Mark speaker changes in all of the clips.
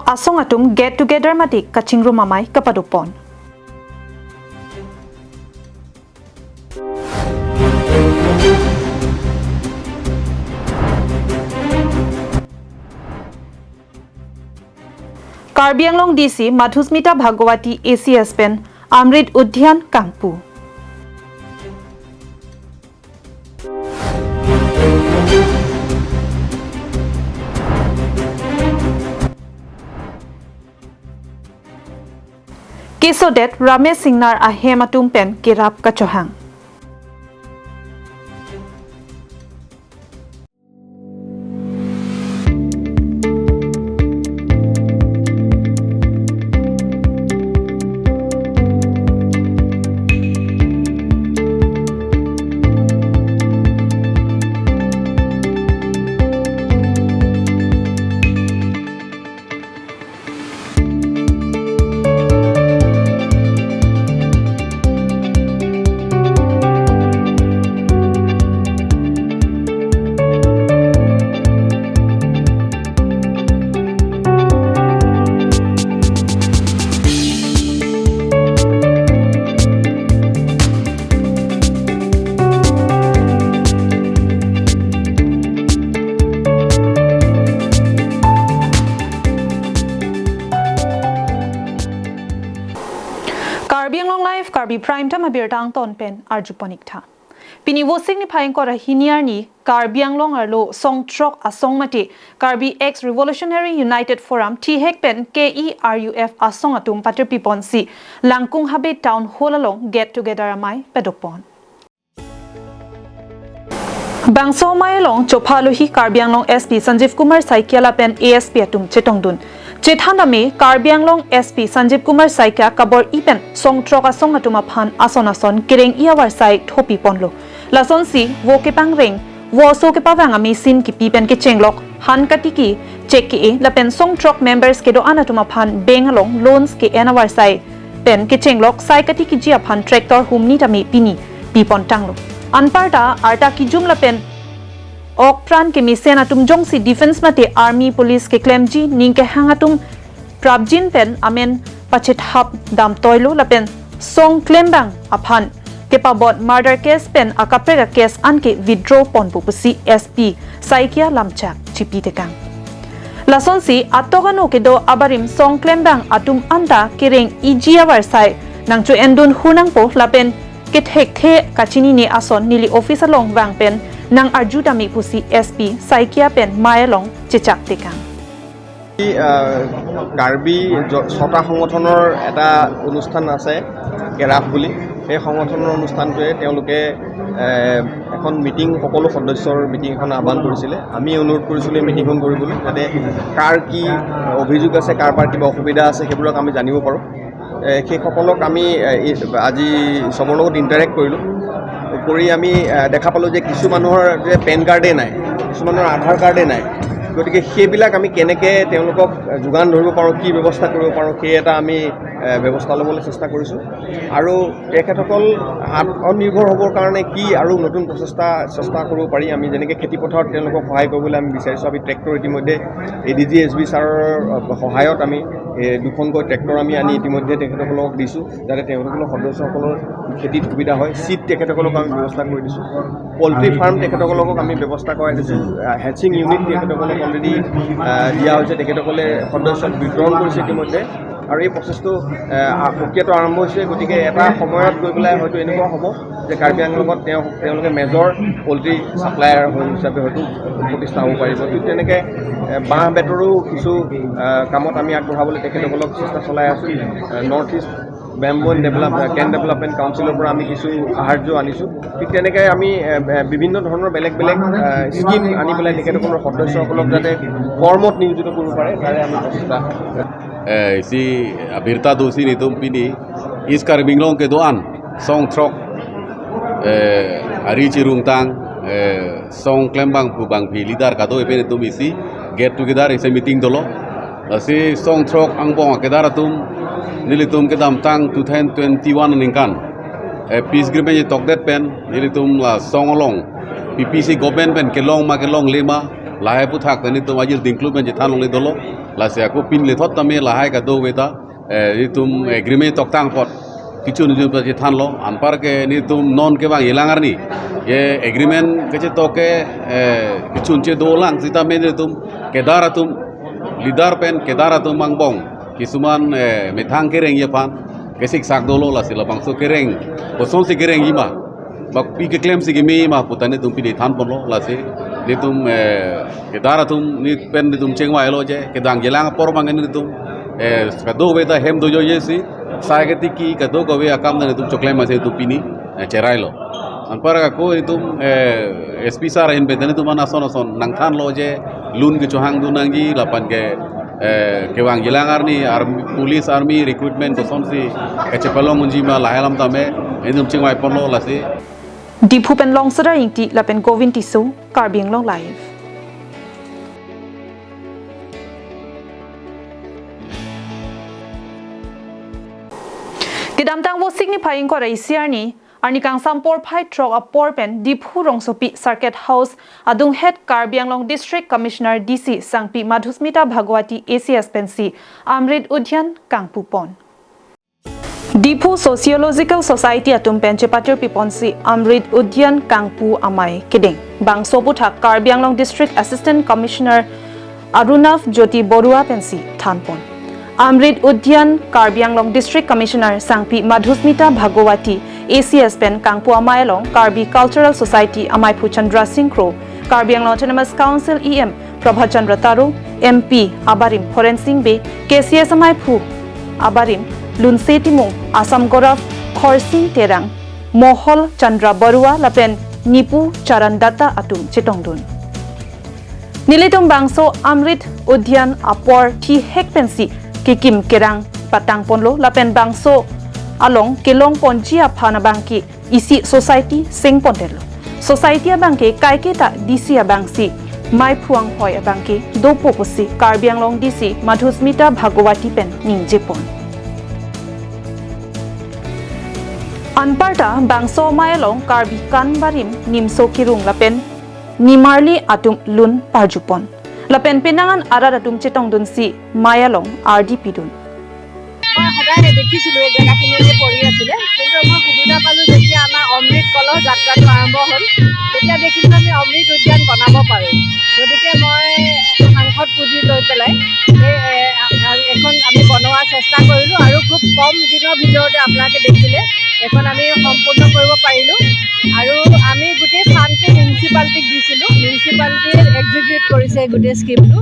Speaker 1: asong atum get together matik kachingru mamai kapadupon. Karbi Anglong DC Madhusmita Bhagwati ACS pen Amrit Udyaan Kangpu. Kesodet Ramesh Singnar Ahematum pen Kirap Kachohang. Karbi Anglong Live Karbi Prime Time abirtang ton pen arjuponik tha. Pini wo signifying kora hiniar ni Karbi Anglong arlo song trok asong mati Karbi X Revolutionary United Forum T-Hek pen KERUF asong atum pater pipon si Langkung Habe Town Hall along get together amai pedopon. Bangso Mayalong Chopalohi Karbi Anglong SP Sanjeev Kumar Saikiala pen ASP atum chetongdun. Chethandame Karbi Anglong SP Sanjeev Kumar Saika kabor ipen song troka song atuma phan ason kireng iawar sai thopi ponlo lason si wo ke pangreng wo so ke pawang ami sin ki pipen ke chenglok han katiki check ke la pen song trok members ke do anatuma phan bengalong loans ke enawar sai pen ke chenglok sai katiki jia phan tractor humni tami pini pipon tanglo anparta arta ki jumla pen Okpran ke misen atum jongsi defense mate army police ke claim ji ning ke hangatum prabjin pen amen pachet hap dam toilo lapen song claim bang aphan ke pabot murder case pen akaprega case anke withdraw pon pupusi SP saikia lamchak chipi tekang lason si atogano ke do abarim song claim bang atum anta kireng ijia warsai nangchu endun hunang po lapen ke thek the kachini ni ason nili office along wang pen nang arjutami pusi SP saikia pen mayalong chechak tekang
Speaker 2: Karbi ছটা সংগঠনৰ এটা অনুষ্ঠান আছে কেৰাফ বুলি এই সংগঠনৰ অনুষ্ঠানটোৱে তেওঁলোকে এখন মিটিং সকলো সদস্যৰ মিটিং এখন আহ্বান কৰিছিলে আমি অনুৰোধ কৰিছিলোঁ মিটিংখন কৰিবলৈ যাতে কাৰ কি অভিযোগ আছে কাৰ পাৰ কিবা অসুবিধা আছে সেইবোৰক আমি জানিব পাৰোঁ সেইসকলক আমি আজি চবৰ লগত ইণ্টাৰেক্ট কৰিলোঁ কৰি আমি দেখা পালোঁ যে কিছু মানুহৰ যে পেন কাৰ্ডে নাই কিছুমানৰ আধাৰ কাৰ্ডে নাই গতিকে সেইবিলাক আমি কেনেকৈ তেওঁলোকক যোগান ধৰিব পাৰোঁ কি ব্যৱস্থা কৰিব পাৰোঁ সেই এটা আমি ব্যৱস্থা ল'বলৈ চেষ্টা কৰিছোঁ আৰু তেখেতসকল আত্মনিৰ্ভৰ হ'বৰ কাৰণে কি আৰু নতুন চেষ্টা কৰিব পাৰি আমি যেনেকৈ খেতিপথাৰত তেওঁলোকক সহায় কৰিবলৈ আমি বিচাৰিছোঁ আমি ট্ৰেক্টৰ ইতিমধ্যে ADG SB ছাৰৰ সহায়ত আমি দুখনকৈ ট্ৰেক্টৰ আমি আনি ইতিমধ্যে তেখেতসকলক দিছোঁ যাতে তেওঁলোকৰ সদস্যসকলৰ খেতিত সুবিধা হয় চিট তেখেতসকলক আমি ব্যৱস্থা কৰি দিছোঁ পল্ট্ৰি ফাৰ্ম তেখেতসকলক আমি ব্যৱস্থা কৰাই দিছোঁ হেচিং ইউনিট তেখেতসকলক অলৰেডি দিয়া হৈছে তেখেতসকলে সদস্যক বিতৰণ কৰিছে ইতিমধ্যে আৰু এই প্ৰচেছটো প্ৰক্ৰিয়াটো আৰম্ভ হৈছে গতিকে এটা সময়ত গৈ পেলাই হয়তো এনেকুৱা হ'ব যে কাৰ্বি আংলঙত তেওঁলোকে মেজৰ পল্ট্ৰি ছাপ্লায়াৰ হিচাপে হয়তো প্ৰতিষ্ঠা হ'ব পাৰিব ঠিক তেনেকৈ বাঁহ বেতৰো কিছু কামত আমি আগবঢ়াবলৈ তেখেতসকলক চেষ্টা চলাই আছোঁ নৰ্থ ইষ্ট বেম্বো কেন ডেভেলপমেণ্ট কাউন্সিলৰ পৰা আমি কিছু সাহাৰ্য আনিছোঁ ঠিক তেনেকৈ আমি বিভিন্ন ধৰণৰ বেলেগ স্কিম আনি পেলাই তেখেতসকলৰ সদস্যসকলক যাতে কৰ্মত নিয়োজিত কৰিব পাৰে তাৰে আমি প্ৰচেষ্টা
Speaker 3: si abirta dosi ni tum pini is Karbi Anglong ke doan song trok ari cirung tang song klembang pubang pi lidar kado epene tum isi get together is a meeting dolo si song trok angbong kedara tum nilitum kedam tang 2021 ningkan peace agreement ye tokdet pen nilitum la song along PPC government pen kelong ma kelong lema lahai pu thak tani tum ajil inclusion je than le dolo la se ko pin le thot tame lahai ka do weta tum agreement tok tang pot kichu ni je than lo anpar ke ni tum non ke bang ilangar ni ye agreement ke che to ke kichu che do lang sita me tum kedaratum lidar pen kedaratum mangbong kisuman methang kereng ye pan kesik sak dolo la sila bangso kereng boson si kereng ima bak pi ke claim si gimi ma putane tum pi de than pon lo la se ni tum kedaratum ni pen ni tum chengwa lo je kedang jelang por mangen ni tum kado weta hem do jo yesi saigati ki kado ko we akam ni tum choklem ma se tu pini cherai lo anpara ko ni tum sp sar hin bedane tum ana son nang than lo je lun ke chohang du nangi lapan ke kewang jelangar ni police army recruitment ko son si kachepalong unji ma lahelam tame endum chingwai pon lo la se
Speaker 1: Diphu pen long sara ingti la pen Govin Tisu Karbiang long live. Kidam tang wo signifying ko rai siar ni arni kang sampor phai trok a por pen Diphu rongsopi circuit house adung head Karbiang long district commissioner DC Sangpi Madhusmita Bhagwati ACS pensi Amrit Udyaan kangpu pon Diphu Sociological Society atum penche patir piponsi Amrit Udyaan kangpu amai kiding bang sobuthak Karbiang long district assistant commissioner Arunav Jyoti Borua pensi thanpon Amrit Udyaan Karbiang long district commissioner Sangpi Madhusmita Bhagwati ACS pen kangpu amai long Karbi Cultural Society amai Phu Chandra Singkro Karbiang long Autonomous Council EM Prabha Chandra Taru MP Abarim Forensing Be KCS amai Phu Abarim Lunsetimung Asam Goraf Khorsing Terang Mohol Chandra Barua lapen Nipu Charandata atum chitongdun Nilitum bangso Amrit Udyaan apor thi hekpensi kikim kerang patang ponlo lapen bangso along kelong ponjia phana bangki isi society sing pontelo society abangke kaiketa DC abangsi mai phuang hoi abangke do popusi Karbiang long DC Madhusmita Bhagwati pen ningjepon Anparta bangso mayalong Karbi Kanbarim nimso kirung lapen Nimarli atum lun parjupon lapen pinangan arar atum chetongdun si mayalong RDP dun
Speaker 4: সদায় দেখিছিলোঁ এই জেগাখিনিতে পৰি আছিলে কিন্তু মই সুবিধা পালোঁ যেতিয়া আমাৰ অমৃত কলহ যাত্ৰাটো আৰম্ভ হ'ল তেতিয়া দেখিলোঁ আমি অমৃত উদ্যান বনাব পাৰোঁ গতিকে মই সাংসদ পুঁজি লৈ পেলাই এখন আমি বনোৱাৰ চেষ্টা কৰিলোঁ আৰু খুব কম দিনৰ ভিতৰতে আপোনালোকে দেখিলে এখন আমি সম্পূৰ্ণ কৰিব পাৰিলোঁ আৰু আমি গোটেই ফাণ্ডটো মিউনিচিপালিটিক দিছিলোঁ মিউনিচিপালিটিয়ে এক্সিকিউট কৰিছে গোটেই স্কিমটো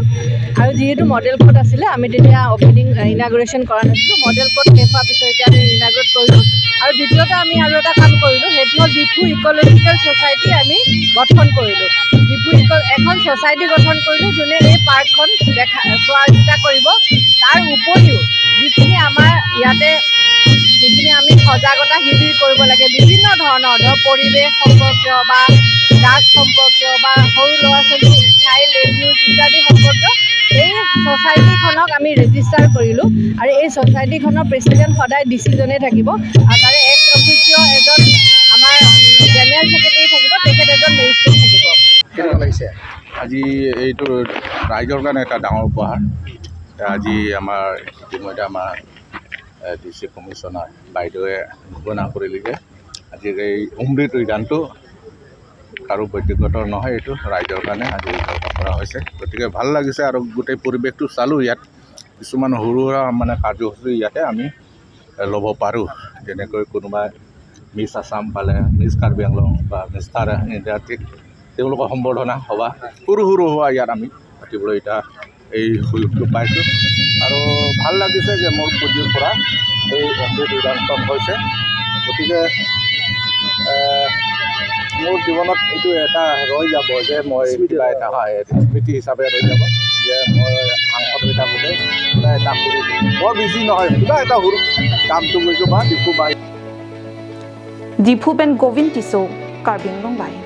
Speaker 4: আৰু যিহেতু মডেল কোড আছিলে আমি তেতিয়া অপেনিং ইনাগুৰেশ্যন কৰা নাছিলোঁ মডেল কোড শেষ হোৱাৰ পিছত এতিয়া আমি ইনাগুৰেট কৰিলোঁ আৰু দ্বিতীয়তে আমি আৰু এটা কাম কৰিলোঁ সেইটো হ'ল ডিফু ইক'লজিকেল ছ'চাইটি আমি গঠন কৰিলোঁ ডিফু এখন ছ'চাইটি গঠন কৰিলোঁ যোনে এই পাৰ্কখন চোৱা চিতা কৰিব তাৰ উপৰিও যিখিনি আমাৰ ইয়াতে যিখিনি আমি সজাগতা শিবিৰ কৰিব লাগে বিভিন্ন ধৰণৰ পৰিৱেশ সম্পৰ্কীয় বা ড্ৰাগছ সম্পৰ্কীয় বা সৰু ল'ৰা ছোৱালী চাইল্ড এবিউজ ইত্যাদি সম্পৰ্কীয় এই ছ'চাইটিখনক আমি ৰেজিষ্টাৰ কৰিলোঁ আৰু এই ছ'চাইটিখনৰ প্ৰেচিডেণ্ট সদায় ডিচিজনে থাকিব আৰু তাৰে এক্স অফিচিঅ' এজন আমাৰ জেনেৰেল ছেক্ৰেটাৰী থাকিব তেখেত এজন মেজিষ্ট্ৰেট থাকিব
Speaker 5: কেনেকুৱা লাগিছে আজি এইটো ৰাইজৰ কাৰণে এটা ডাঙৰ উপহাৰ আজি আমাৰ ইতিমধ্যে আমাৰ DC কমিশ্যনাৰ বাইদেৱে ঘোষণা কৰিলে যে আজি এই অমৃত উদ্যানটো কাৰো ব্যক্তিগত নহয় এইটো ৰাইজৰ কাৰণে আজি কৰা হৈছে গতিকে ভাল লাগিছে আৰু গোটেই পৰিৱেশটো চালোঁ ইয়াত কিছুমান সৰু সুৰা মানে কাৰ্যসূচী ইয়াতে আমি ল'ব পাৰোঁ যেনেকৈ কোনোবাই মিছ আছাম পালে মিছ কাৰ্বি আংলং বা মিছ ষ্টাৰ ইণ্ডিয়া ঠিক তেওঁলোকৰ সম্বৰ্ধনা সভা সৰু সৰু হোৱা ইয়াত আমি পাতিবলৈ এতিয়া এই সুযোগটো পাইছোঁ আৰু ভাল লাগিছে যে মোৰ পুঁজিৰ পৰা এই অমৃত উদ্যানখন হৈছে গতিকে মোৰ জীৱনত এইটো এটা ৰৈ যাব যে মই কিবা এটা স্মৃতি হিচাপে ৰৈ যাব যে মই সাংসদ হৈ থাকোঁতে কিবা এটা কৰিছোঁ বৰ বেছি নহয় কিবা এটা সৰু কামটো কৰিছোঁ বা ডিফু বাই
Speaker 1: Diphu pen Govin Tisu Karbiang long live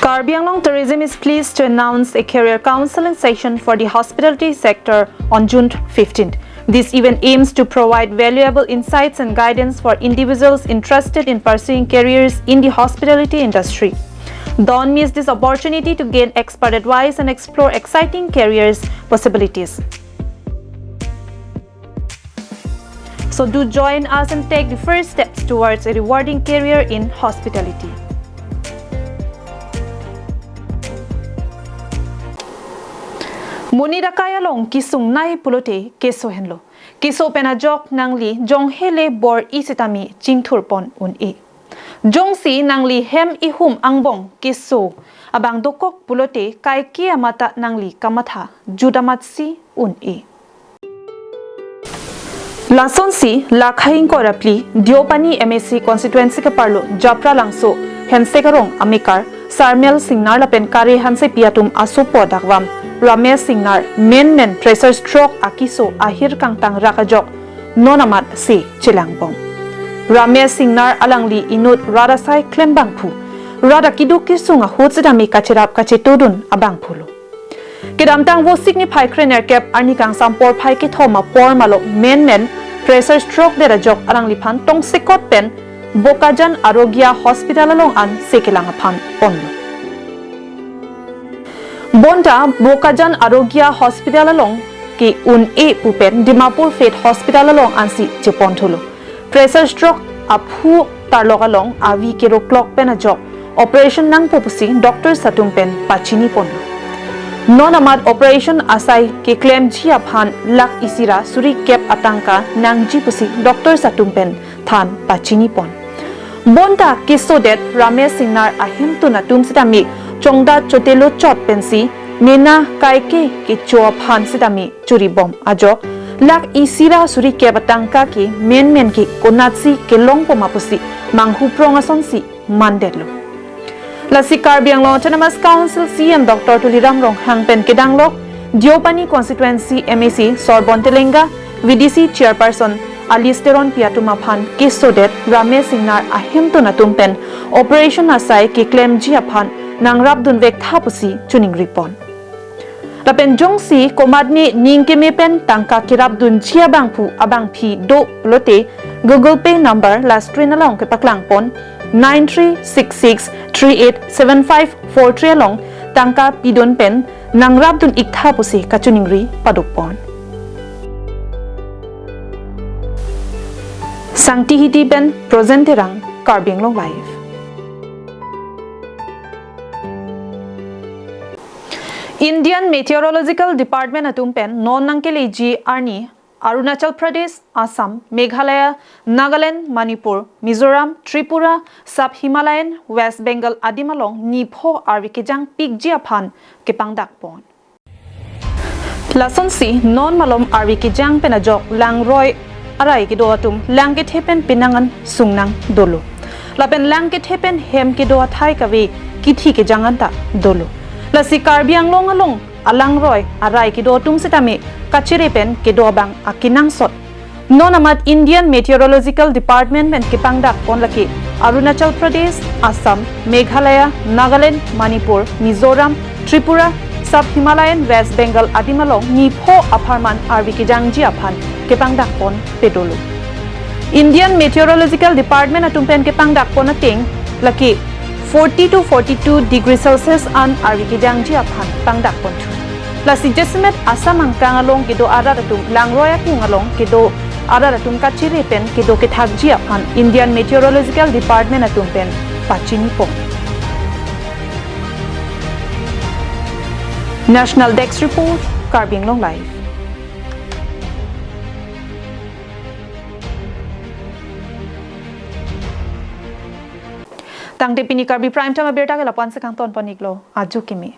Speaker 1: Karbiang Long Tourism is pleased to announce a career counseling session for the hospitality sector on June 15th. This event aims to provide valuable insights and guidance for individuals interested in pursuing careers in the hospitality industry. Don't miss this opportunity to gain expert advice and explore exciting careers possibilities. So do join us and take the first steps towards a rewarding career in hospitality. Munira kaya long kisung nai pulote keso henlo. Kiso penajok nangli jong hele bor isitami jingthurpon un e. Jong si nangli hem ihum angbong kiso abang dokok pulote kai kia mata nangli kamatha judamatsi un e. Lason si lakhaing korapli diopani MSC constituency ka parlo japra langso hense karong amikar sarmel singnar lapen kare hanse piatum asupo dakwam Ramesh Singnar men pressure stroke akiso ahir kang tang rakajok nonamat si chilangbong. Ramesh Singnar alangli inut radasai klembangpu rada kidu kisunga hutsidami kachirap kachitudun abangpulo. Kidamtang wo signify krener kep arni kang sampor phai ki thoma por malo men pressure stroke de rajok alangli phan tong sikot pen Bokajan Arogya Hospital along an sekilang phan onlo. Bonta Bokajan Arogya Hospital along ki un e pupen Dimapur Faith Hospital along ansi chiponthulo. Pressure stroke aphu tarlok along avi kero clock pen ajok operation nang popusi Dr. Satum pen pachini ponlo. Non-amad operation asai ki claim jia phan lak isira suri kep atangka nang jipusi Dr. Satum pen than pachini pon. Bonta kiso det Ramesh Singnar ahim tu natum sitami Chongda chotelo chot pensi mena kaike ki choa phan sitami churi bom ajo lak isira suri ke batangka ki men ki konatsi ke longpo mapusi manghu pronga sonsi mandetlo la sikar bianglo autonomous council CM Dr. Tuliram Rong hangpen kedanglok Diopani constituency MAC Sorbontelenga VDC chairperson Alisteron Piatuma Phan kisodet Ramesh Singnar ahim tu natumpen operation asai ki claim jia phan nangrap dun vek thapusi chuning ripon lapen jongsi komadni ningkeme pen tangka kirap dun chia bangpu abang phi do lote Google Pay number last train along ke paklang pon 9366387543 along tangka pidon pen nangrap dun ikthapusi kachuning ri padukpon Sangti hiti pen presenterang Karbianglong live. Indian Meteorological Department atumpen non-nangkele ji arni Arunachal Pradesh, Assam, Meghalaya, Nagaland, Manipur, Mizoram, Tripura, Sub-Himalayan, West Bengal adimalong nipho arvikejang pigji aphan kepangdak pon. Lason si non-malom arvikejang penajok langroy aray kido atum langkit hepen pinangan sungnang dolo. Lapen langkit hepen hem kido athai kawe kithi ke janganta dolo. La si Karbianglong along alangroy aray kido atum sitame kachire pen kido bang akinang sot. Non-amad Indian Meteorological Department pen kipangdak on laki Arunachal Pradesh, Assam, Meghalaya, Nagaland, Manipur, Mizoram, Tripura, Sub-Himalayan, West Bengal adimalong nipho aparman arvikejangji aphan kepangdak pon pedolo. Indian Meteorological Department atumpen kepangdak pon ating laki 40 to 42 degrees Celsius an arvikejangji aphan pangdak pon thu. Lasi jesimet Assam angkang along kido araratum langroya kung along kido araratum kachire pen kido kethakji aphan Indian Meteorological Department atumpen pachini pon. National Desk Report, Karbianglong Live. Tang Depini Karbi Prime Time Aberta ke lapan sekang ton paniklo aju kimi.